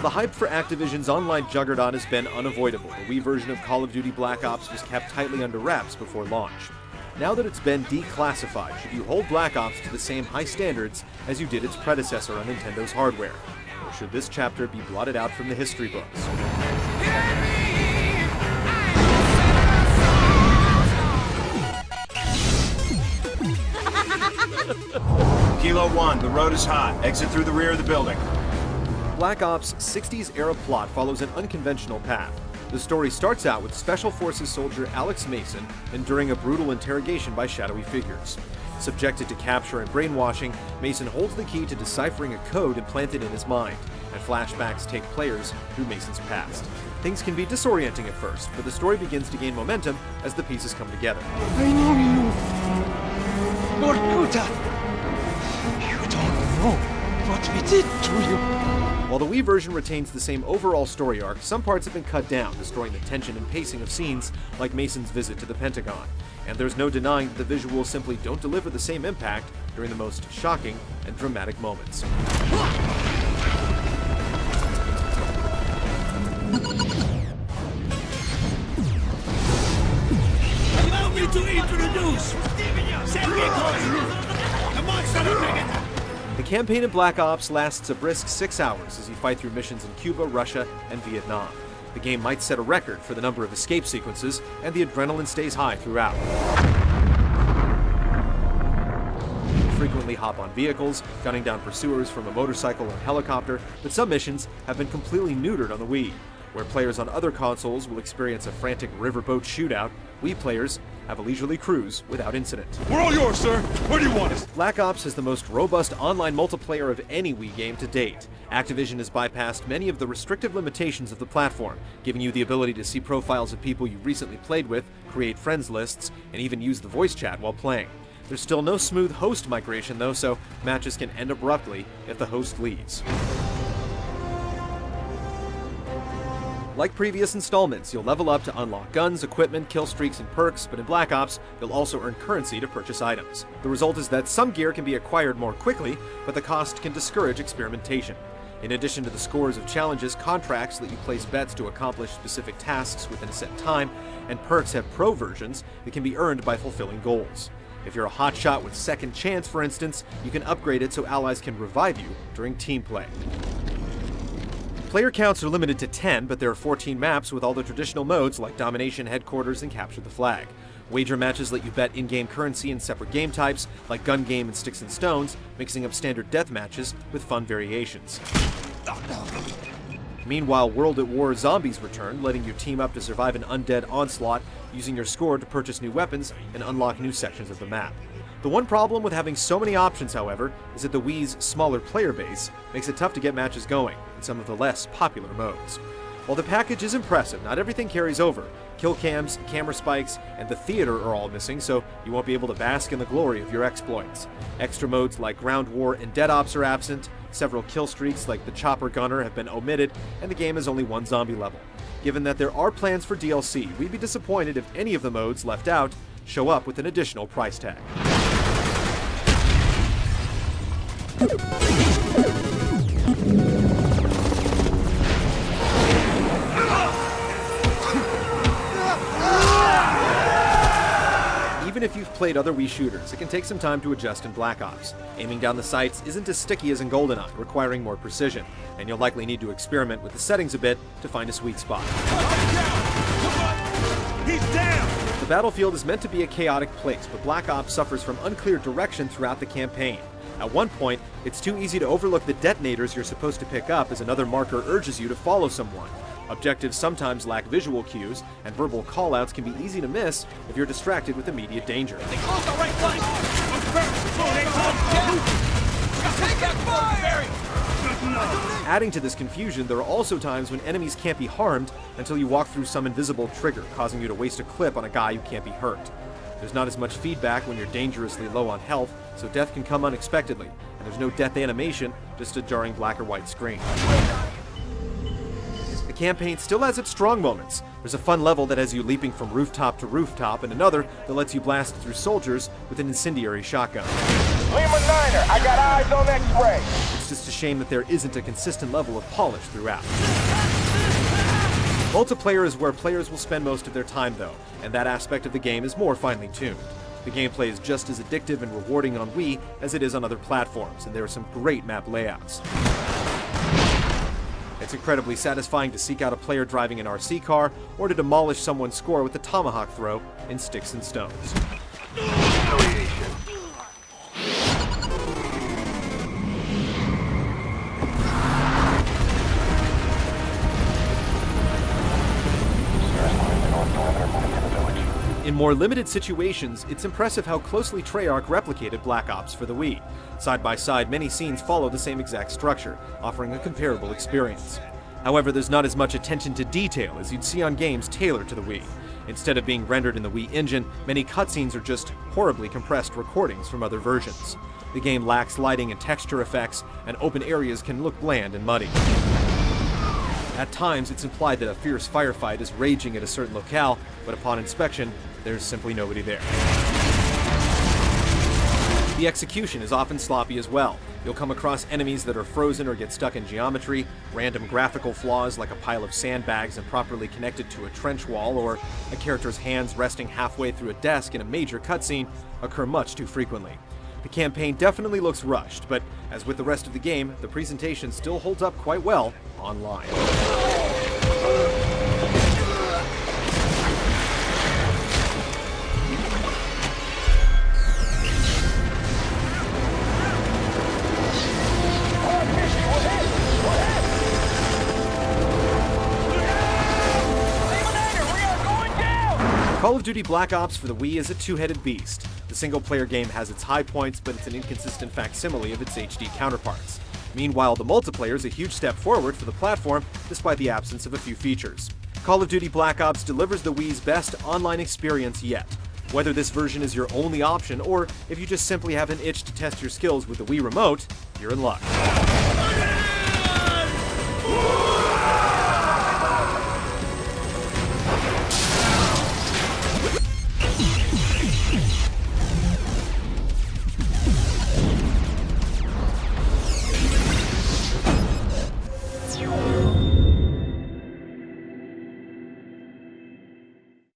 the hype for Activision's online juggernaut has been unavoidable, the Wii version of Call of Duty Black Ops was kept tightly under wraps before launch. Now that it's been declassified, should you hold Black Ops to the same high standards as you did its predecessor on Nintendo's hardware? Or should this chapter be blotted out from the history books? Kilo 1, the road is hot. Exit through the rear of the building. Black Ops' 60s-era plot follows an unconventional path. The story starts out with Special Forces soldier Alex Mason enduring a brutal interrogation by shadowy figures. Subjected to capture and brainwashing, Mason holds the key to deciphering a code implanted in his mind, and flashbacks take players through Mason's past. Things can be disorienting at first, but the story begins to gain momentum as the pieces come together. I know you, Lord Kuta. You don't know what we did to you. While the Wii version retains the same overall story arc, some parts have been cut down, destroying the tension and pacing of scenes like Mason's visit to the Pentagon. And there's no denying that the visuals simply don't deliver the same impact during the most shocking and dramatic moments. Allow me to introduce the monster. The campaign in Black Ops lasts a brisk 6 hours as you fight through missions in Cuba, Russia, and Vietnam. The game might set a record for the number of escape sequences, and the adrenaline stays high throughout. You frequently hop on vehicles, gunning down pursuers from a motorcycle or helicopter, but some missions have been completely neutered on the Wii. Where players on other consoles will experience a frantic riverboat shootout, Wii players have a leisurely cruise without incident. We're all yours, sir. Where do you want us? Black Ops has the most robust online multiplayer of any Wii game to date. Activision has bypassed many of the restrictive limitations of the platform, giving you the ability to see profiles of people you recently played with, create friends lists, and even use the voice chat while playing. There's still no smooth host migration though, so matches can end abruptly if the host leaves. Like previous installments, you'll level up to unlock guns, equipment, kill streaks, and perks, but in Black Ops, you'll also earn currency to purchase items. The result is that some gear can be acquired more quickly, but the cost can discourage experimentation. In addition to the scores of challenges, contracts let you place bets to accomplish specific tasks within a set time, and perks have pro versions that can be earned by fulfilling goals. If you're a hotshot with Second Chance, for instance, you can upgrade it so allies can revive you during team play. Player counts are limited to 10, but there are 14 maps with all the traditional modes like Domination, Headquarters, and Capture the Flag. Wager matches let you bet in-game currency in separate game types, like Gun Game and Sticks and Stones, mixing up standard death matches with fun variations. Meanwhile, World at War Zombies return, letting you team up to survive an undead onslaught, using your score to purchase new weapons and unlock new sections of the map. The one problem with having so many options, however, is that the Wii's smaller player base makes it tough to get matches going in some of the less popular modes. While the package is impressive, not everything carries over. Kill cams, camera spikes, and the theater are all missing, so you won't be able to bask in the glory of your exploits. Extra modes like Ground War and Dead Ops are absent, several kill streaks like the Chopper Gunner have been omitted, and the game has only one zombie level. Given that there are plans for DLC, we'd be disappointed if any of the modes left out show up with an additional price tag. Even if you've played other Wii shooters, it can take some time to adjust in Black Ops. Aiming down the sights isn't as sticky as in GoldenEye, requiring more precision, and you'll likely need to experiment with the settings a bit to find a sweet spot. He's down! The battlefield is meant to be a chaotic place, but Black Ops suffers from unclear direction throughout the campaign. At one point, it's too easy to overlook the detonators you're supposed to pick up as another marker urges you to follow someone. Objectives sometimes lack visual cues, and verbal callouts can be easy to miss if you're distracted with immediate danger. They closed the right flank! Take that fire! Adding to this confusion, there are also times when enemies can't be harmed until you walk through some invisible trigger, causing you to waste a clip on a guy who can't be hurt. There's not as much feedback when you're dangerously low on health, so death can come unexpectedly, and there's no death animation, just a jarring black or white screen. The campaign still has its strong moments. There's a fun level that has you leaping from rooftop to rooftop, and another that lets you blast through soldiers with an incendiary shotgun. Lima 9er, I got eyes on X-ray. It's just a shame that there isn't a consistent level of polish throughout. Multiplayer is where players will spend most of their time though, and that aspect of the game is more finely tuned. The gameplay is just as addictive and rewarding on Wii as it is on other platforms, and there are some great map layouts. It's incredibly satisfying to seek out a player driving an RC car, or to demolish someone's score with a tomahawk throw in Sticks and Stones. In more limited situations, it's impressive how closely Treyarch replicated Black Ops for the Wii. Side by side, many scenes follow the same exact structure, offering a comparable experience. However, there's not as much attention to detail as you'd see on games tailored to the Wii. Instead of being rendered in the Wii engine, many cutscenes are just horribly compressed recordings from other versions. The game lacks lighting and texture effects, and open areas can look bland and muddy. At times, it's implied that a fierce firefight is raging at a certain locale, but upon inspection, there's simply nobody there. The execution is often sloppy as well. You'll come across enemies that are frozen or get stuck in geometry, random graphical flaws like a pile of sandbags improperly connected to a trench wall, or a character's hands resting halfway through a desk in a major cutscene occur much too frequently. The campaign definitely looks rushed, but as with the rest of the game, the presentation still holds up quite well online. Call of Duty Black Ops for the Wii is a two-headed beast. The single-player game has its high points, but it's an inconsistent facsimile of its HD counterparts. Meanwhile, the multiplayer is a huge step forward for the platform, despite the absence of a few features. Call of Duty Black Ops delivers the Wii's best online experience yet. Whether this version is your only option, or if you just simply have an itch to test your skills with the Wii Remote, you're in luck.